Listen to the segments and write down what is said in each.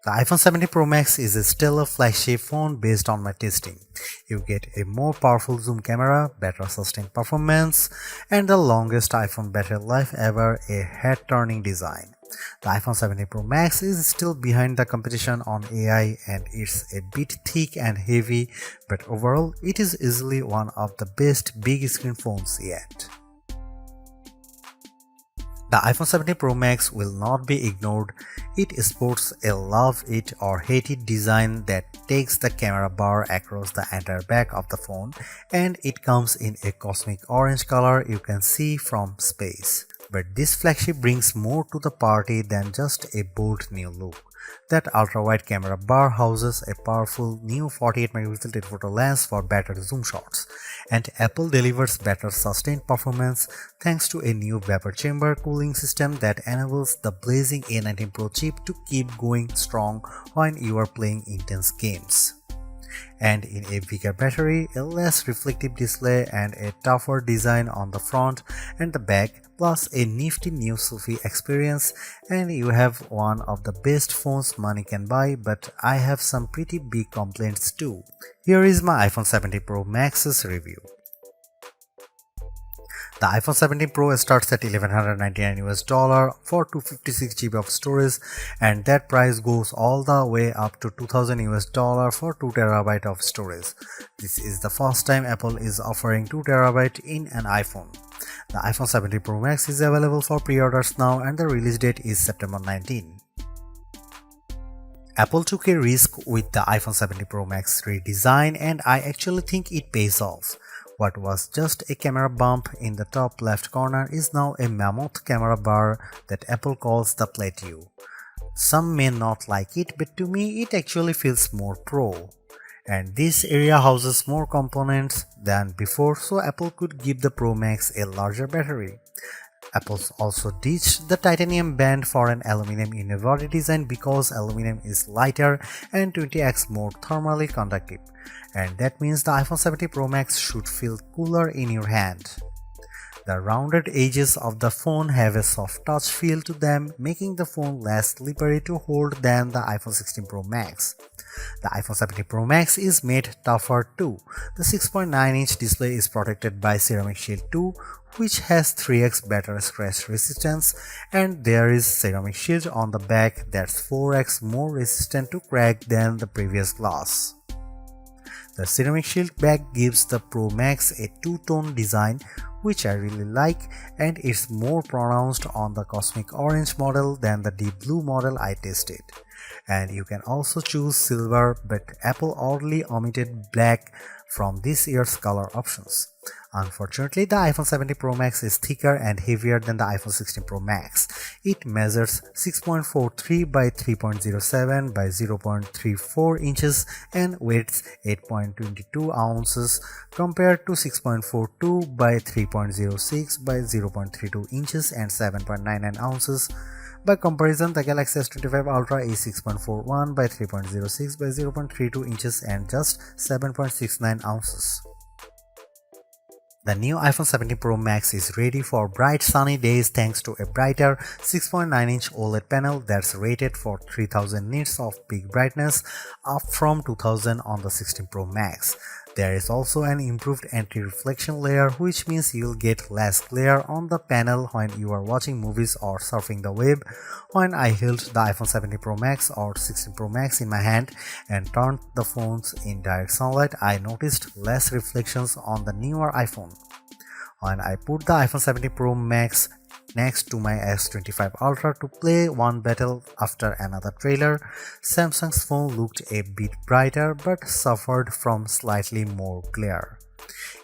The iPhone 17 Pro Max is a stellar flagship phone based on my testing. You get a more powerful zoom camera, better sustained performance, and the longest iPhone battery life ever, a head-turning design. The iPhone 17 Pro Max is still behind the competition on AI and it's a bit thick and heavy, but overall it is easily one of the best big screen phones yet. The iPhone 17 Pro Max will not be ignored. It sports a love it or hate it design that takes the camera bar across the entire back of the phone, and it comes in a cosmic orange color you can see from space. But this flagship brings more to the party than just a bold new look. That ultra-wide camera bar houses a powerful new 48MP telephoto lens for better zoom shots, and Apple delivers better sustained performance thanks to a new vapor chamber cooling system that enables the blazing A19 Pro chip to keep going strong when you are playing intense games. And in a bigger battery, a less reflective display, and a tougher design on the front and the back, plus a nifty new selfie experience, and you have one of the best phones money can buy. But I have some pretty big complaints too. Here is my iPhone 17 Pro Max's review. The iPhone 17 Pro starts at $1,199 for 256GB of storage, and that price goes all the way up to $2,000 for 2TB of storage. This is the first time Apple is offering 2TB in an iPhone. The iPhone 17 Pro Max is available for pre-orders now, and the release date is September 19. Apple took a risk with the iPhone 17 Pro Max redesign, and I actually think it pays off. What was just a camera bump in the top left corner is now a mammoth camera bar that Apple calls the plateau. Some may not like it, but to me it actually feels more pro. And this area houses more components than before, so Apple could give the Pro Max a larger battery. Apple also ditched the titanium band for an aluminum unibody design because aluminum is lighter and 20x more thermally conductive, and that means the iPhone 17 Pro Max should feel cooler in your hand. The rounded edges of the phone have a soft touch feel to them, making the phone less slippery to hold than the iPhone 16 Pro Max. The iPhone 17 Pro Max is made tougher too. The 6.9-inch display is protected by Ceramic Shield 2, which has 3x better scratch resistance, and there is Ceramic Shield on the back that's 4x more resistant to crack than the previous glass. The Ceramic Shield back gives the Pro Max a two-tone design, which I really like, and it's more pronounced on the Cosmic Orange model than the Deep Blue model I tested. And you can also choose silver, but Apple oddly omitted black from this year's color options. Unfortunately, the iPhone 17 Pro Max is thicker and heavier than the iPhone 16 Pro Max. It measures 6.43 by 3.07 by 0.34 inches and weighs 8.22 ounces compared to 6.42 by 3.06 by 0.32 inches and 7.99 ounces. By comparison, the Galaxy S25 Ultra is 6.41 by 3.06 by 0.32 inches and just 7.69 ounces. The new iPhone 17 Pro Max is ready for bright sunny days thanks to a brighter 6.9-inch OLED panel that's rated for 3000 nits of peak brightness, up from 2000 on the 16 Pro Max. There is also an improved anti-reflection layer, which means you'll get less glare on the panel when you are watching movies or surfing the web. When I held the iPhone 17 Pro Max or 16 Pro Max in my hand and turned the phones in direct sunlight, I noticed less reflections on the newer iPhone. When I put the iPhone 17 Pro Max next to my S25 Ultra to play one battle after another trailer, Samsung's phone looked a bit brighter but suffered from slightly more glare.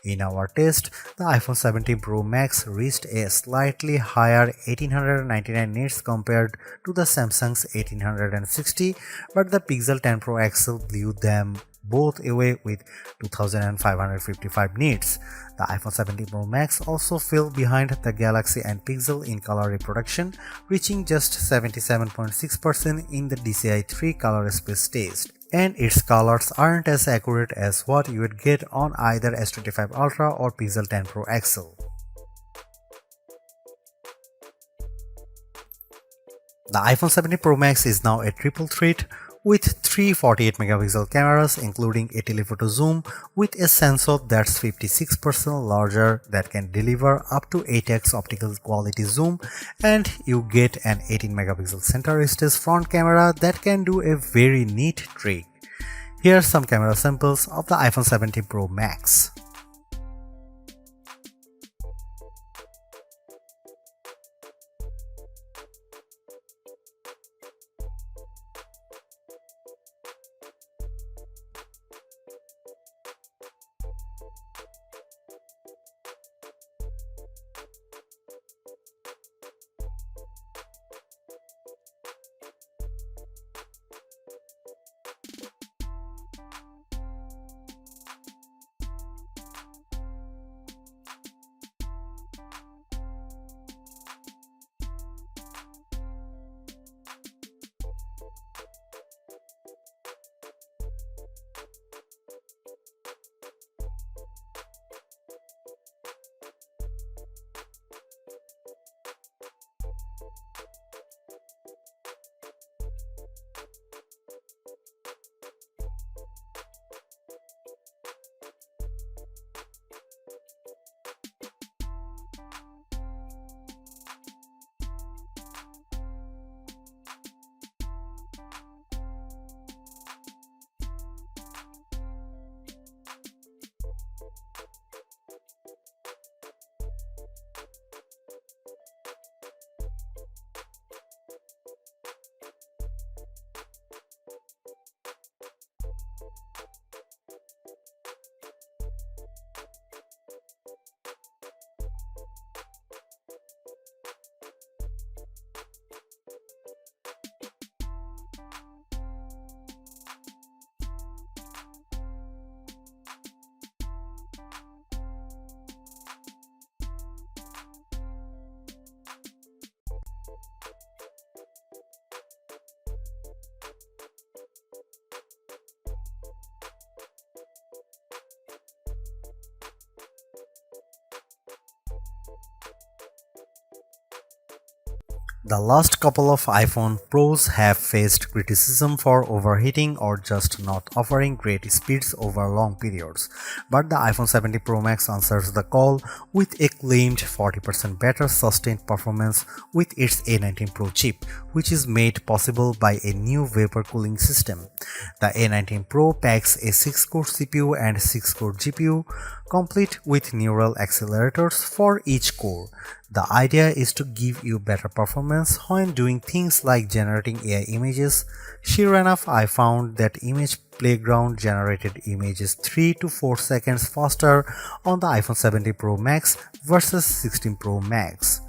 In our test, the iPhone 17 Pro Max reached a slightly higher 1899 nits compared to the Samsung's 1860, but the Pixel 10 Pro XL blew them both away with 2555 nits. The iPhone 17 Pro Max also fell behind the Galaxy and Pixel in color reproduction, reaching just 77.6% in the DCI-3 color space test. And its colors aren't as accurate as what you would get on either S25 Ultra or Pixel 10 Pro XL. The iPhone 17 Pro Max is now a triple threat with three 48 megapixel cameras including a telephoto zoom with a sensor that's 56% larger that can deliver up to 8x optical quality zoom, and you get an 18 megapixel center stage front camera that can do a very neat trick. Here are some camera samples of the iPhone 17 Pro Max. The last couple of iPhone Pros have faced criticism for overheating or just not offering great speeds over long periods, but the iPhone 17 Pro Max answers the call with a claimed 40% better sustained performance with its A19 Pro chip, which is made possible by a new vapor cooling system. The A19 Pro packs a 6-core CPU and 6-core GPU, complete with neural accelerators for each core. The idea is to give you better performance when doing things like generating AI images. Sure enough, I found that Image Playground generated images 3 to 4 seconds faster on the iPhone 17 Pro Max versus 16 Pro Max.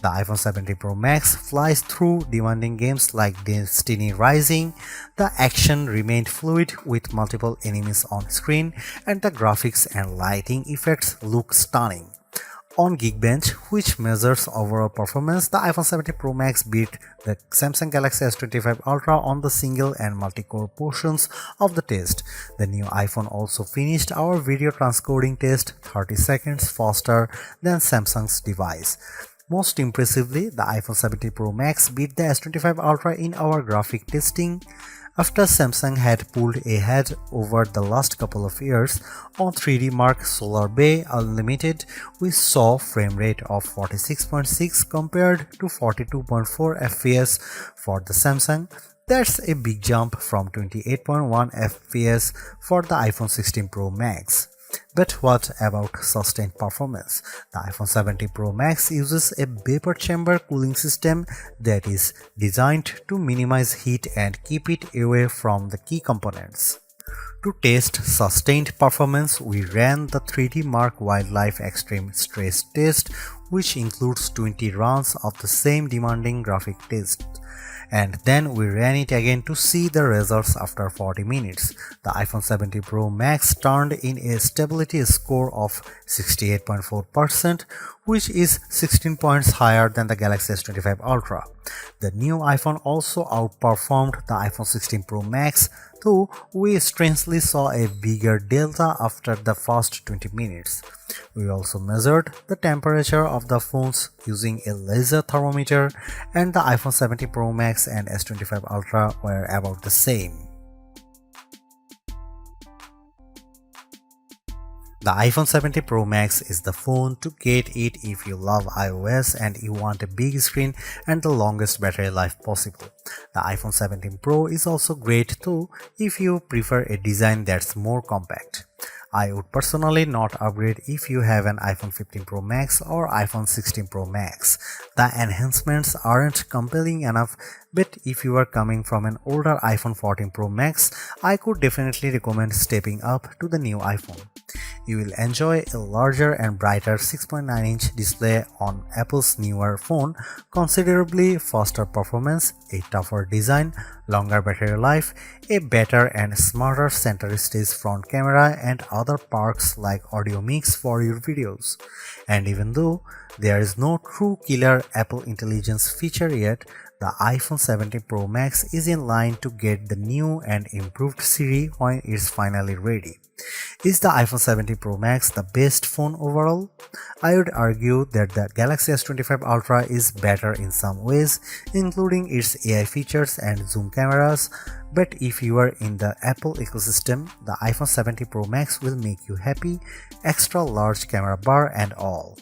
The iPhone 17 Pro Max flies through demanding games like Destiny Rising. The action remained fluid with multiple enemies on screen, and the graphics and lighting effects look stunning. On Geekbench, which measures overall performance, the iPhone 17 Pro Max beat the Samsung Galaxy S25 Ultra on the single and multi-core portions of the test. The new iPhone also finished our video transcoding test 30 seconds faster than Samsung's device. Most impressively, the iPhone 17 Pro Max beat the S25 Ultra in our graphic testing. After Samsung had pulled ahead over the last couple of years on 3D Mark Solar Bay Unlimited, we saw frame rate of 46.6 compared to 42.4 FPS for the Samsung. That's a big jump from 28.1 FPS for the iPhone 16 Pro Max. But what about sustained performance? The iPhone 17 Pro Max uses a vapor chamber cooling system that is designed to minimize heat and keep it away from the key components. To test sustained performance, we ran the 3D Mark Wildlife Extreme Stress Test, which includes 20 runs of the same demanding graphic test. And then we ran it again to see the results after 40 minutes. The iPhone 17 Pro Max turned in a stability score of 68.4%, which is 16 points higher than the Galaxy S25 Ultra. The new iPhone also outperformed the iPhone 16 Pro Max, though we strangely saw a bigger delta after the first 20 minutes. We also measured the temperature of the phones using a laser thermometer, and the iPhone 17 Pro Max and S25 Ultra were about the same. The iPhone 17 Pro Max is the phone to get it if you love iOS and you want a big screen and the longest battery life possible. The iPhone 17 Pro is also great too if you prefer a design that's more compact. I would personally not upgrade if you have an iPhone 15 Pro Max or iPhone 16 Pro Max. The enhancements aren't compelling enough, but if you are coming from an older iPhone 14 Pro Max, I could definitely recommend stepping up to the new iPhone. You will enjoy a larger and brighter 6.9-inch display on Apple's newer phone, considerably faster performance, a tougher design, longer battery life, a better and smarter center stage front camera, and other perks like audio mix for your videos. And even though there is no true killer Apple Intelligence feature yet, the iPhone 17 Pro Max is in line to get the new and improved Siri when it's finally ready. Is the iPhone 17 Pro Max the best phone overall? I would argue that the Galaxy S25 Ultra is better in some ways, including its AI features and zoom cameras, but if you are in the Apple ecosystem, the iPhone 17 Pro Max will make you happy, extra large camera bar and all.